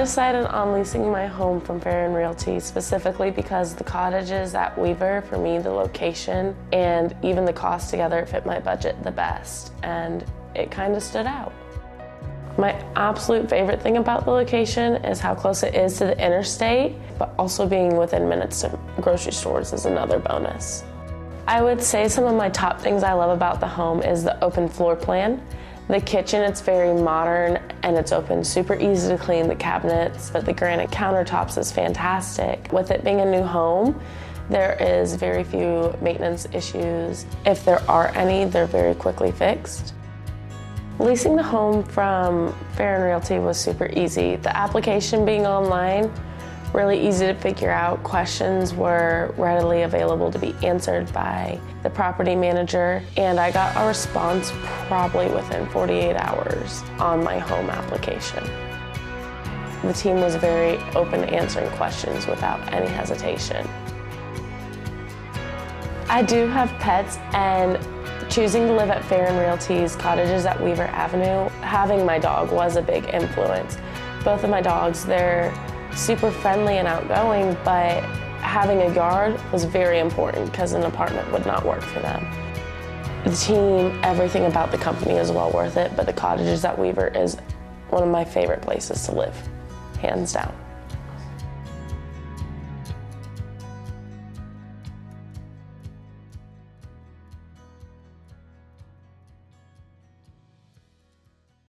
decided on leasing my home from Fairin Realty specifically because the cottages at Weaver, for me, the location and even the cost together fit my budget the best, and it kind of stood out. My absolute favorite thing about the location is how close it is to the interstate, but also being within minutes to grocery stores is another bonus. I would say some of my top things I love about the home is the open floor plan. The kitchen, it's very modern and it's open, super easy to clean the cabinets, but the granite countertops is fantastic. With it being a new home, there is very few maintenance issues. If there are any, they're very quickly fixed. Leasing the home from Fairin Realty was super easy. The application being online, really easy to figure out. Questions were readily available to be answered by the property manager, and I got a response probably within 48 hours on my home application. The team was very open to answering questions without any hesitation. I do have pets, and choosing to live at Fairin Realty's Cottages at Weaver Avenue, having my dog was a big influence. Both of my dogs, they're super friendly and outgoing, but having a yard was very important because an apartment would not work for them. The team, everything about the company is well worth it, but the Cottages at Weaver is one of my favorite places to live, hands down.